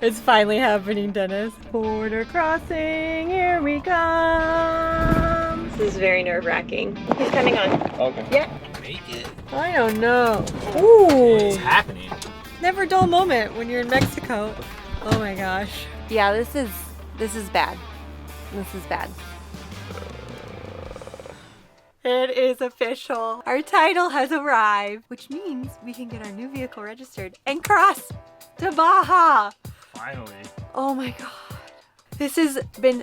It's finally happening, Dennis. Border crossing, here we come. This is very nerve-wracking. He's coming on. Okay. Yeah. Make it. I don't know. Ooh. It's happening. Never a dull moment when you're in Mexico. Oh my gosh. Yeah, this is bad. This is bad. It is official. Our title has arrived, which means we can get our new vehicle registered and cross to Baja. Finally. Oh my God. This has been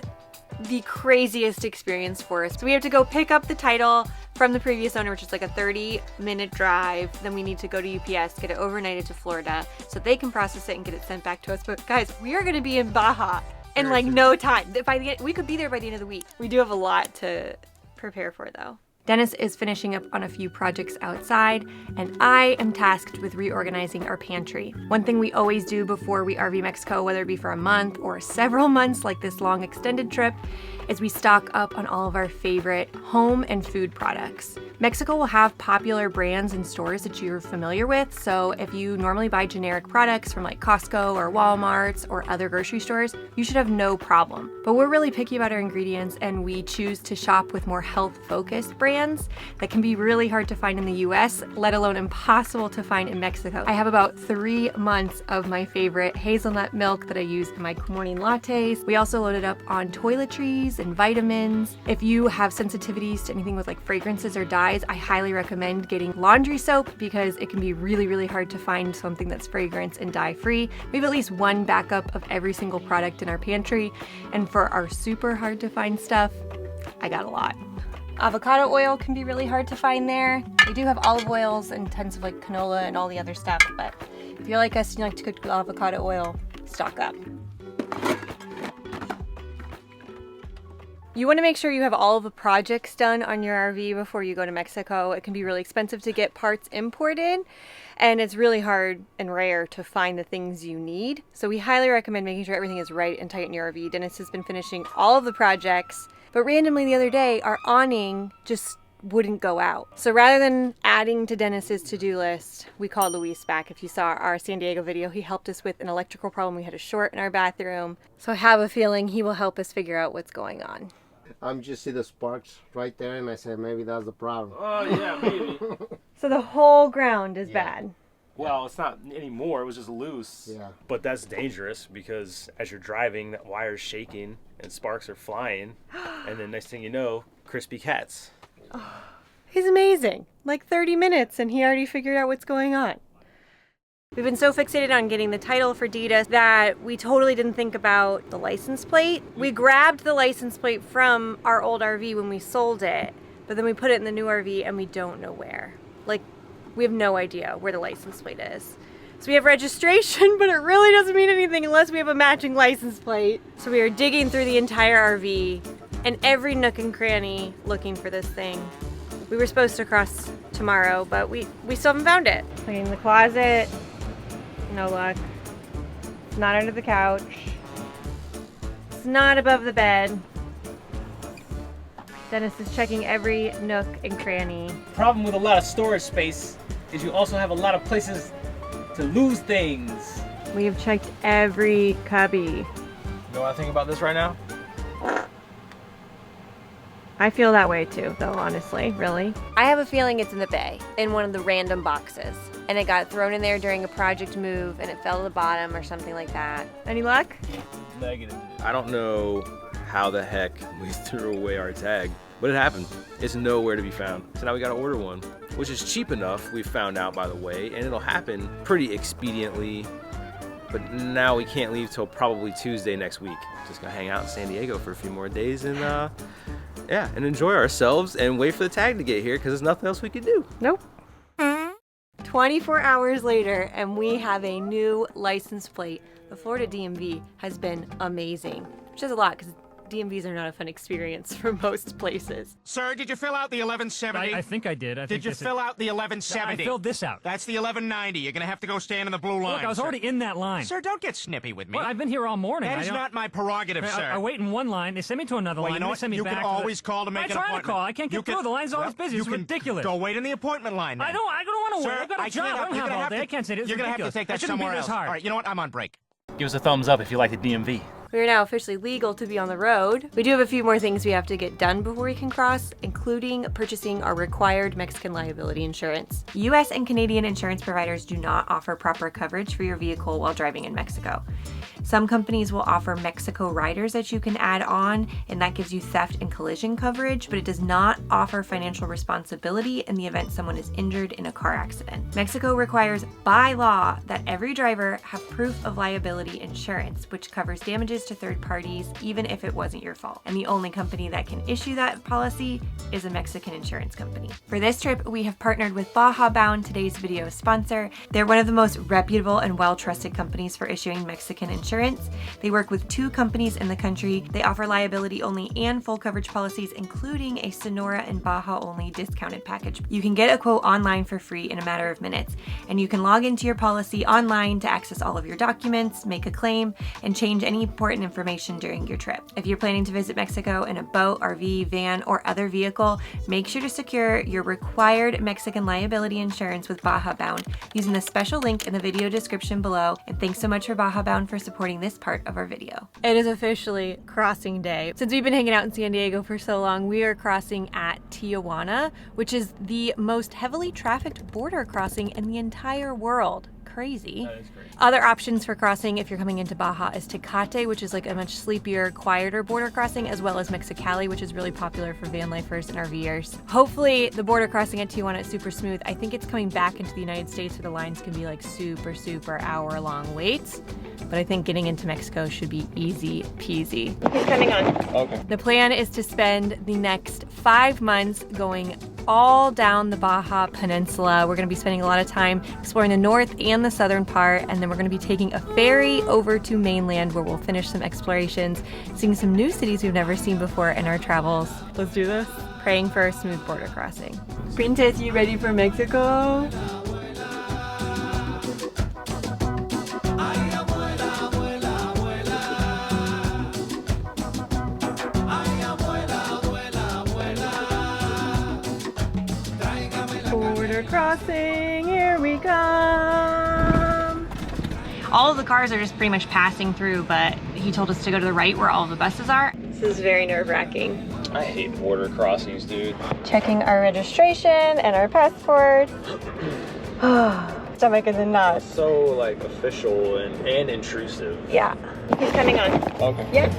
the craziest experience for us. So we have to go pick up the title from the previous owner, which is like a 30-minute drive. Then we need to go to UPS, get it overnighted to Florida so they can process it and get it sent back to us. But guys, we are gonna be in Baja in like no time. We could be there by the end of the week. We do have a lot to prepare for though. Dennis is finishing up on a few projects outside, and I am tasked with reorganizing our pantry. One thing we always do before we RV Mexico, whether it be for a month or several months like this long extended trip, is we stock up on all of our favorite home and food products. Mexico will have popular brands and stores that you're familiar with, so if you normally buy generic products from like Costco or Walmart's or other grocery stores, you should have no problem. But we're really picky about our ingredients, and we choose to shop with more health-focused brands that can be really hard to find in the US, let alone impossible to find in Mexico. I have about 3 months of my favorite hazelnut milk that I use in my morning lattes. We also loaded up on toiletries and vitamins. If you have sensitivities to anything with like fragrances or dyes, I highly recommend getting laundry soap because it can be really, really hard to find something that's fragrance and dye free. We have at least one backup of every single product in our pantry. And for our super hard to find stuff, I got a lot. Avocado oil can be really hard to find there. We do have olive oils and tons of like canola and all the other stuff, but if you're like us and you like to cook with avocado oil, stock up. You want to make sure you have all of the projects done on your RV before you go to Mexico. It can be really expensive to get parts imported, and it's really hard and rare to find the things you need. So we highly recommend making sure everything is right and tight in your RV. Dennis has been finishing all of the projects, but randomly the other day, our awning just wouldn't go out. So rather than adding to Dennis's to-do list, we called Luis back. If you saw our San Diego video, he helped us with an electrical problem. We had a short in our bathroom. So I have a feeling he will help us figure out what's going on. I'm just see the sparks right there, and I said maybe that's the problem. Oh yeah, maybe. So the whole ground is bad. Well, it's not anymore. It was just loose. Yeah. But that's dangerous because as you're driving, that wire's shaking and sparks are flying, and then next thing you know, crispy cats. He's amazing. Like 30 minutes and he already figured out what's going on. We've been so fixated on getting the title for Dita that we totally didn't think about the license plate. We grabbed the license plate from our old RV when we sold it, but then we put it in the new RV and we don't know where. Like, we have no idea where the license plate is. So we have registration, but it really doesn't mean anything unless we have a matching license plate. So we are digging through the entire RV and every nook and cranny looking for this thing. We were supposed to cross tomorrow, but we still haven't found it. Looking in the closet. No luck. It's not under the couch. It's not above the bed. Dennis is checking every nook and cranny. Problem with a lot of storage space is you also have a lot of places to lose things. We have checked every cubby. You know what I think about this right now? I feel that way too, though, honestly, really. I have a feeling it's in the bay, in one of the random boxes. And it got thrown in there during a project move and it fell to the bottom or something like that. Any luck? Negative. I don't know how the heck we threw away our tag, but it happened. It's nowhere to be found. So now we gotta order one, which is cheap enough, we found out by the way, and it'll happen pretty expediently. But now we can't leave till probably Tuesday next week. Just gonna hang out in San Diego for a few more days and yeah, and enjoy ourselves and wait for the tag to get here because there's nothing else we can do. Nope. 24 hours later and we have a new license plate. The Florida DMV has been amazing, which is a lot because DMVs are not a fun experience for most places. Sir, did you fill out the 1170? I think I did. Did you fill out the 1170? I filled this out. That's the 1190. You're going to have to go stand in the blue line. Look, I was already in that line. Sir, don't get snippy with me. Well, I've been here all morning. That is not my prerogative, sir. I wait in one line. They send me to another Well, line. you know They what? send me You back can to always call to make an I try appointment. to call. I can't get through. The line's always busy. It's ridiculous. Go wait in the appointment line, then. I don't want to wait. Sir, I've got a job. I don't have all day. I can't say this. You're going to have to take that somewhere else. Hard. All right, you know what? I'm on break. Give us a thumbs up if you like the DMV. We are now officially legal to be on the road. We do have a few more things we have to get done before we can cross, including purchasing our required Mexican liability insurance. US and Canadian insurance providers do not offer proper coverage for your vehicle while driving in Mexico. Some companies will offer Mexico riders that you can add on, and that gives you theft and collision coverage, but it does not offer financial responsibility in the event someone is injured in a car accident. Mexico requires by law that every driver have proof of liability insurance, which covers damages to third parties, even if it wasn't your fault. And the only company that can issue that policy is a Mexican insurance company. For this trip, we have partnered with Baja Bound, today's video sponsor. They're one of the most reputable and well-trusted companies for issuing Mexican insurance. They work with 2 companies in the country. They offer liability only and full coverage policies, including a Sonora and Baja only discounted package. You can get a quote online for free in a matter of minutes, and you can log into your policy online to access all of your documents, make a claim, and change any important information during your trip. If you're planning to visit Mexico in a boat, RV, van, or other vehicle, make sure to secure your required Mexican liability insurance with Baja Bound using the special link in the video description below. And thanks so much for Baja Bound for supporting this part of our video. It is officially crossing day. Since we've been hanging out in San Diego for so long, we are crossing at Tijuana, which is the most heavily trafficked border crossing in the entire world. Crazy. That is crazy. Other options for crossing if you're coming into Baja is Tecate, which is like a much sleepier, quieter border crossing, as well as Mexicali, which is really popular for van lifers and RVers. Hopefully the border crossing at Tijuana is super smooth. I think it's coming back into the United States where the lines can be like super hour-long waits, but I think getting into Mexico should be easy peasy. He's coming on. Okay. The plan is to spend the next 5 months going all down the Baja Peninsula. We're going to be spending a lot of time exploring the north and the southern part, and then we're going to be taking a ferry over to mainland where we'll finish some explorations, seeing some new cities we've never seen before in our travels. Let's do this. Praying for a smooth border crossing. Princess, you ready for Mexico? Border crossing, here we come. All of the cars are just pretty much passing through, but he told us to go to the right where all of the buses are. This is very nerve-wracking. I hate border crossings, dude. Checking our registration and our passport. Stomach is in knots. So like official and intrusive. Yeah. He's coming on. Okay. Yep.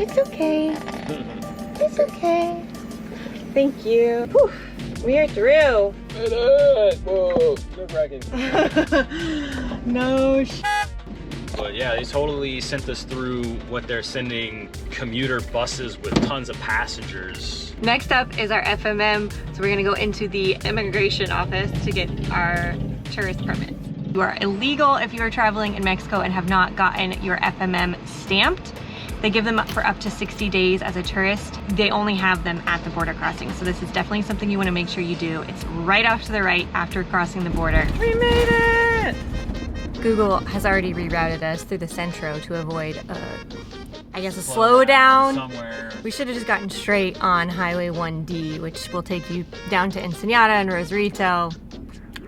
It's okay. It's okay. Thank you. Whew. We are through. Whoa, nerve-wracking. No But yeah, they totally sent us through what they're sending commuter buses with tons of passengers. Next up is our FMM. So we're gonna go into the immigration office to get our tourist permits. You are illegal if you are traveling in Mexico and have not gotten your FMM stamped. They give them for up to 60 days as a tourist. They only have them at the border crossing. So this is definitely something you wanna make sure you do. It's right off to the right after crossing the border. We made it! Google has already rerouted us through the Centro to avoid, I guess, a slowdown. Somewhere. We should have just gotten straight on Highway 1D, which will take you down to Ensenada and Rosarito.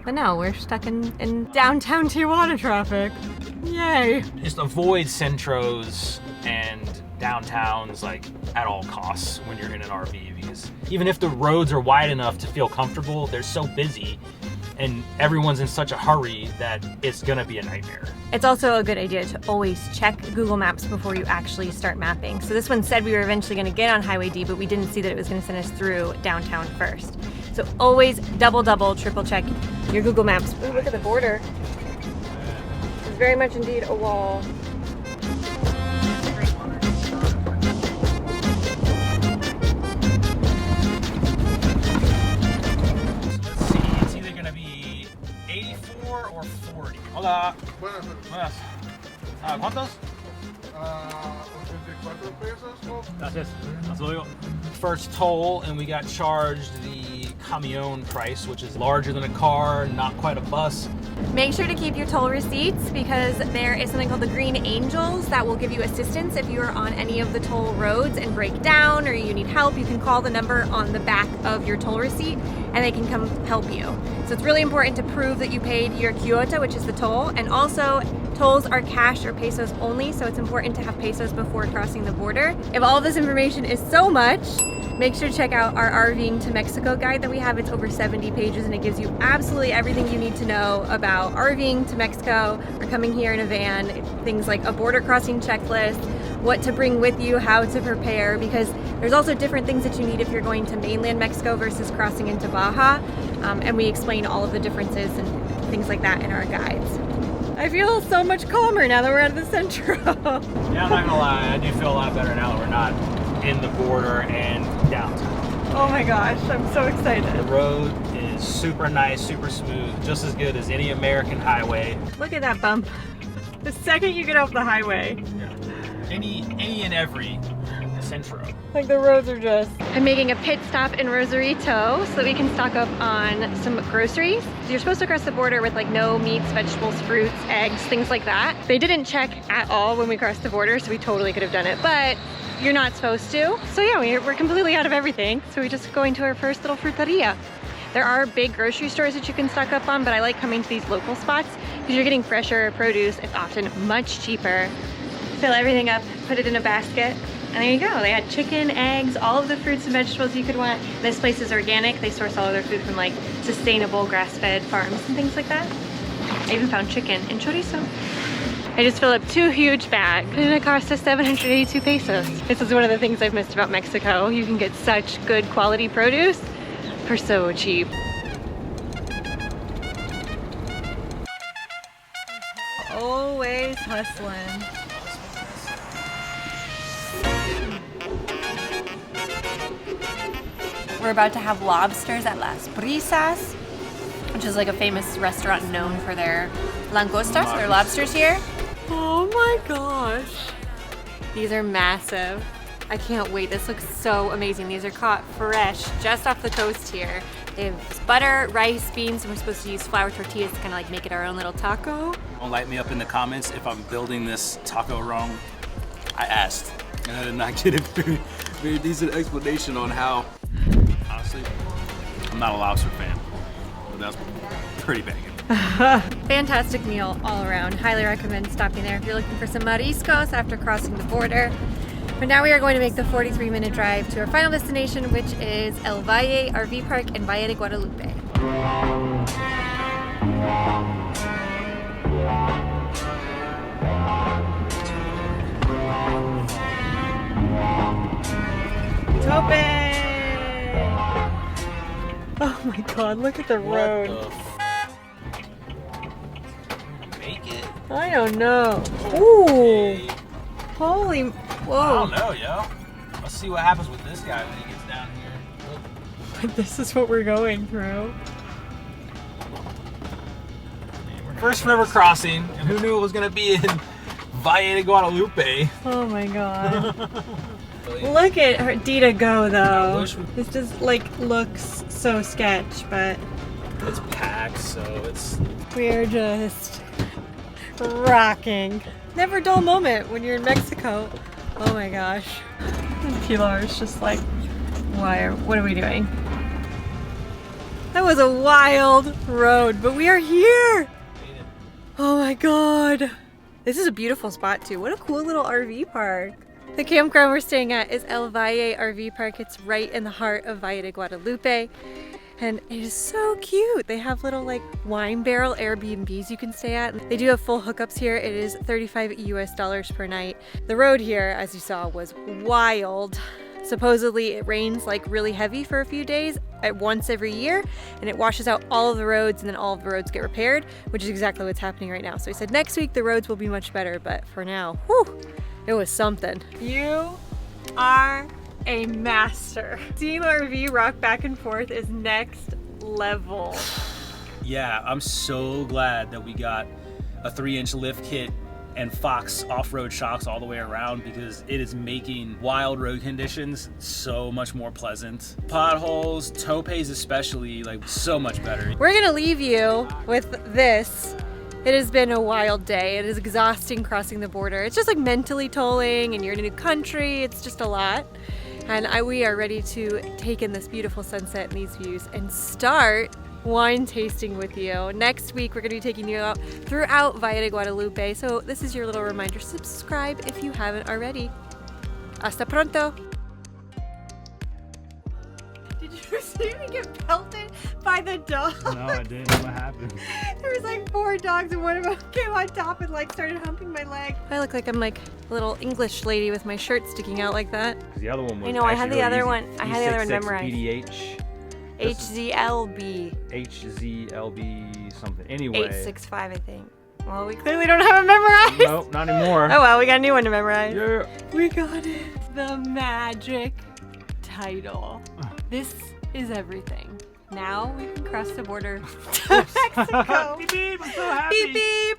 But no, we're stuck in downtown Tijuana traffic. Yay! Just avoid centros and downtowns like at all costs when you're in an RV, because even if the roads are wide enough to feel comfortable, they're so busy and everyone's in such a hurry that it's gonna be a nightmare. It's also a good idea to always check Google Maps before you actually start mapping. So this one said we were eventually gonna get on Highway D, but we didn't see that it was gonna send us through downtown first. So always double, triple check your Google Maps. Ooh, look at the border. It's very much indeed a wall. Or 40. Hola. Buenas. Buenas. ¿Cuántos? 84 pesos. Gracias. Hasta luego. First toll, and we got charged the camion price, which is larger than a car, not quite a bus. Make sure to keep your toll receipts because there is something called the Green Angels that will give you assistance if you are on any of the toll roads and break down or you need help. You can call the number on the back of your toll receipt and they can come help you. So it's really important to prove that you paid your cuota, which is the toll, and also tolls are cash or pesos only, so it's important to have pesos before crossing the border. If all of this information is so much, make sure to check out our RVing to Mexico guide that we have. It's over 70 pages and it gives you absolutely everything you need to know about RVing to Mexico or coming here in a van. Things like a border crossing checklist, what to bring with you, how to prepare, because there's also different things that you need if you're going to mainland Mexico versus crossing into Baja. And we explain all of the differences and things like that in our guides. I feel so much calmer now that we're out of the centro. Yeah, I'm not gonna lie, I do feel a lot better now that we're not in the border and downtown. Oh my gosh, I'm so excited. The road is super nice, super smooth, just as good as any American highway. Look at that bump. The second you get off the highway. Yeah. Any and every centro. Like the roads are just... I'm making a pit stop in Rosarito so that we can stock up on some groceries. You're supposed to cross the border with like no meats, vegetables, fruits, eggs, things like that. They didn't check at all when we crossed the border, so we totally could have done it, but you're not supposed to. So yeah, we're completely out of everything. So we just going to our first little fruteria. There are big grocery stores that you can stock up on, but I like coming to these local spots because you're getting fresher produce. It's often much cheaper. Fill everything up, put it in a basket, and there you go. They had chicken, eggs, all of the fruits and vegetables you could want. This place is organic. They source all of their food from like sustainable grass-fed farms and things like that. I even found chicken and chorizo. I just filled up 2 huge bags and it cost us 782 pesos. This is one of the things I've missed about Mexico. You can get such good quality produce for so cheap. Always hustling. We're about to have lobsters at Las Brisas, which is like a famous restaurant known for their langostas, their lobsters here. Oh my gosh. These are massive. I can't wait. This looks so amazing. These are caught fresh, just off the coast here. They have butter, rice, beans, and we're supposed to use flour tortillas to kind of like make it our own little taco. Don't light me up in the comments if I'm building this taco wrong. I asked, and I did not get a very decent explanation on how. Honestly, I'm not a lobster fan, but that's pretty banging. Fantastic meal all around. Highly recommend stopping there if you're looking for some mariscos after crossing the border. But now we are going to make the 43-minute drive to our final destination, which is El Valle RV Park in Valle de Guadalupe. It's open! Oh my god, look at the road. Make it? I don't know. Ooh! Holy, I whoa. don't know, yo. Let's see what happens with this guy when he gets down here. This is what we're going through. First river crossing, and who knew it was gonna be in Valle de Guadalupe? Oh my god. Look at her Dita go though. This just like looks so sketch, but It's packed, so it's... we're just rocking. Never a dull moment when you're in Mexico. Oh my gosh. And Pilar is just like, what are we doing? That was a wild road, but we are here. Oh my god. This is a beautiful spot too. What a cool little RV park. The campground we're staying at is El Valle RV Park. It's right in the heart of Valle de Guadalupe. And it is so cute. They have little like wine barrel Airbnbs you can stay at. They do have full hookups here. It is $35 US per night. The road here, as you saw, was wild. Supposedly it rains like really heavy for a few days at once every year, and it washes out all of the roads, and then all of the roads get repaired, which is exactly what's happening right now. So he said next week the roads will be much better, but for now, whew, it was something. You are a master. Seeing the RV rock back and forth is next level. Yeah, I'm so glad that we got a 3-inch lift kit and Fox off-road shocks all the way around because it is making wild road conditions so much more pleasant. Potholes, topes especially, like so much better. We're gonna leave you with this. It has been a wild day. It is exhausting crossing the border. It's just like mentally tolling, and you're in a new country. It's just a lot. And we are ready to take in this beautiful sunset and these views and start wine tasting with you. Next week, we're gonna be taking you out throughout Valle de Guadalupe. So this is your little reminder. Subscribe if you haven't already. Hasta pronto. Did you see me get pelted by the dog? No, I didn't. What happened? There was like 4 dogs and one of them came on top and like started humping my leg. I look like I'm like a little English lady with my shirt sticking out like that. The other one was I know, I had actually the other really one. easy. I had the other one E66 memorized. PDH. HZLB. HZLB something. Anyway. 865, I think. Well, we clearly don't have it memorized. Nope, not anymore. Oh well, we got a new one to memorize. Yeah. We got it. The magic title. This is everything. Now we can cross the border to Mexico. Beep, beep, I'm so happy. Beep beep.